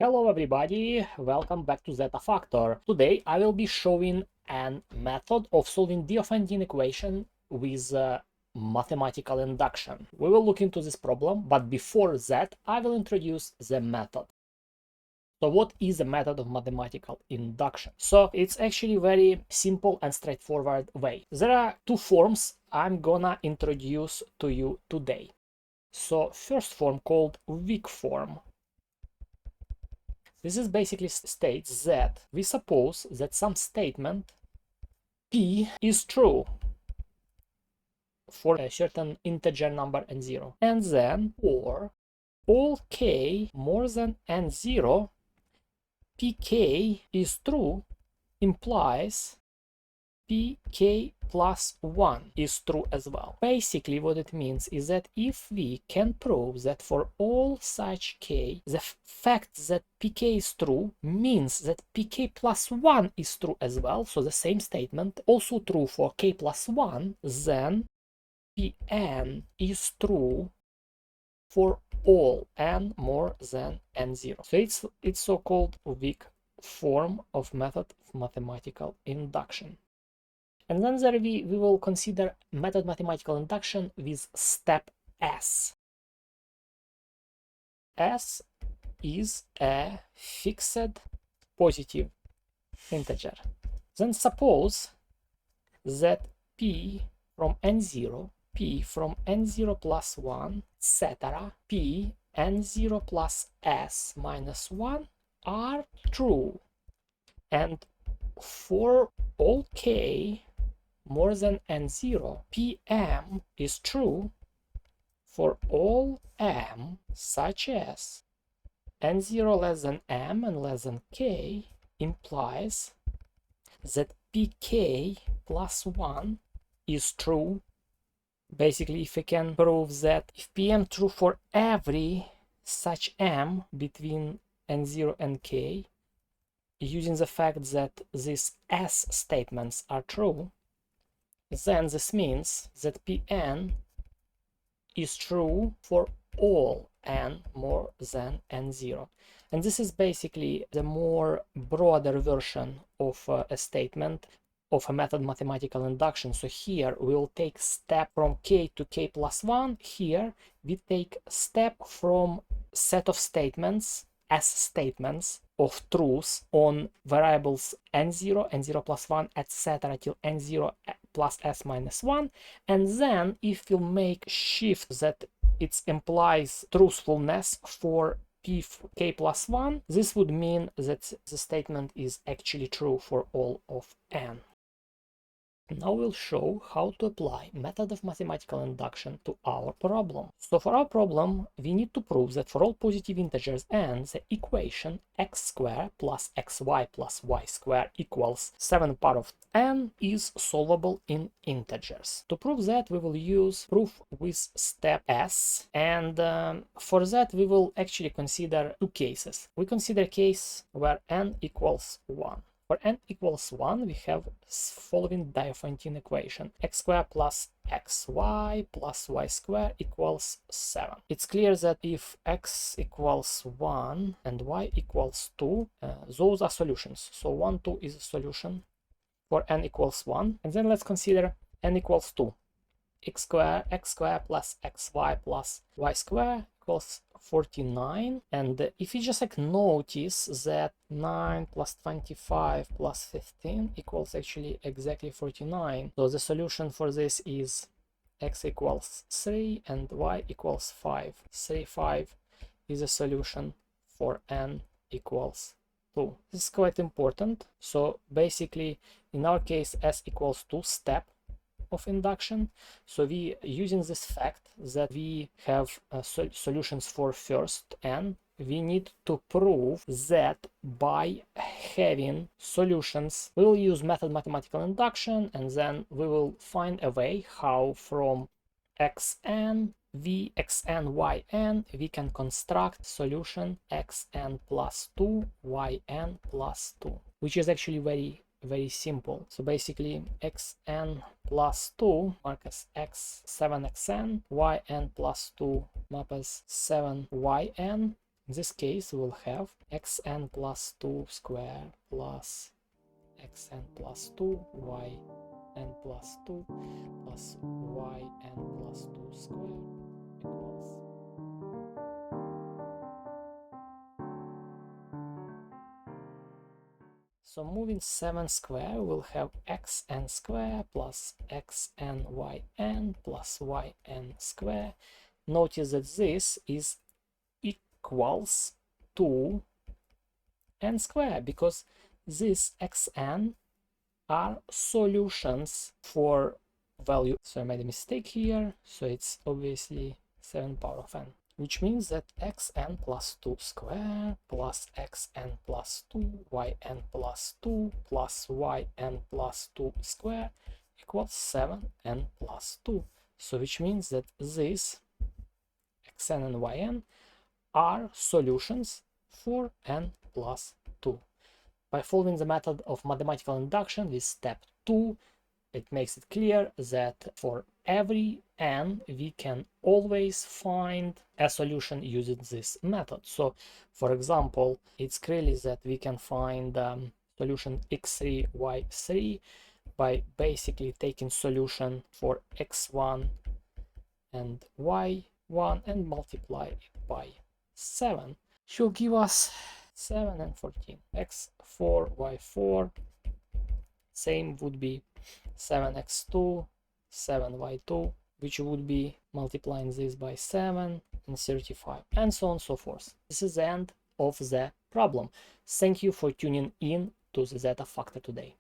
Hello everybody, welcome back to Zeta Factor. Today I will be showing a method of solving Diophantine equation with mathematical induction. We will look into this problem, but before that I will introduce the method. So what is the method of mathematical induction? So it's actually very simple and straightforward way. There are two forms I'm gonna introduce to you today. So first form called weak form. This is basically states that we suppose that some statement P is true for a certain integer number n0, and then for all k more than n0, pk is true implies pk plus 1 is true as well. Basically what it means is that if we can prove that for all such k, the fact that pk is true means that pk plus 1 is true as well, so the same statement also true for k plus 1, then pn is true for all n more than n0. So it's so-called weak form of method of mathematical induction. And then there we will consider method mathematical induction with step S. S is a fixed positive integer. Then suppose that P from n0, P from n0 plus 1, etc., P n0 plus S minus 1 are true. And for all k more than n0, pm is true for all m such as n0 less than m and less than k implies that pk plus 1 is true. Basically, if we can prove that if pm true for every such m between n0 and k, using the fact that these s statements are true, then this means that Pn is true for all n more than n0. And this is basically the more broader version of a statement of a method mathematical induction. So here we will take step from k to k plus 1. Here we take step from set of statements, s statements of truths on variables n0, n0 plus 1, etc. till n0 plus s minus 1, and then if we make shift that it implies truthfulness for k plus 1, this would mean that the statement is actually true for all of n. Now we'll show how to apply method of mathematical induction to our problem. So for our problem, we need to prove that for all positive integers n, the equation x squared plus xy plus y squared equals 7 part of n is solvable in integers. To prove that, we will use proof with step S, and for that we will actually consider two cases. We consider a case where n equals 1. For n equals 1, we have following Diophantine equation: x squared plus xy plus y squared equals 7. It's clear that if x equals 1 and y equals 2, those are solutions. So 1, 2 is a solution for n equals 1. And then let's consider n equals 2. x squared plus xy plus y squared equals 49. And if you just notice that 9 plus 25 plus 15 equals actually exactly 49, so the solution for this is x equals 3 and y equals 5. 3, 5 is a solution for n equals 2. This is quite important. So basically in our case s equals 2 step of induction. So we using this fact that we have solutions for first n, we need to prove that by having solutions, we will use method mathematical induction, and then we will find a way how from xn, xn, yn, we can construct solution xn plus 2, yn plus 2, which is actually very simple. So basically xn plus 2 mark as x 7xn, yn plus 2 map as 7yn, In this case, we will have xn plus 2 square plus xn plus 2 yn plus 2 plus yn plus 2 square equals. So moving 7 square, we'll have xn square plus xn plus yn square. Notice that this is equals to n square, because this xn are solutions for value. So I made a mistake here, so it's obviously 7 power of n, which means that xn plus 2 square plus xn plus 2 yn plus 2 plus yn plus 2 square equals 7n plus 2. So which means that this xn and yn are solutions for n plus 2. By following the method of mathematical induction with step 2, it makes it clear that for every n we can always find a solution using this method. So for example, it's clearly that we can find solution x3 y3 by basically taking solution for x1 and y1 and multiply it by 7. Should give us 7 and 14. x4 y4, same would be 7x2 7y2, which would be multiplying this by 7 and 35, and so on and so forth. This is the end of the problem. Thank you for tuning in to the Zeta Factor today.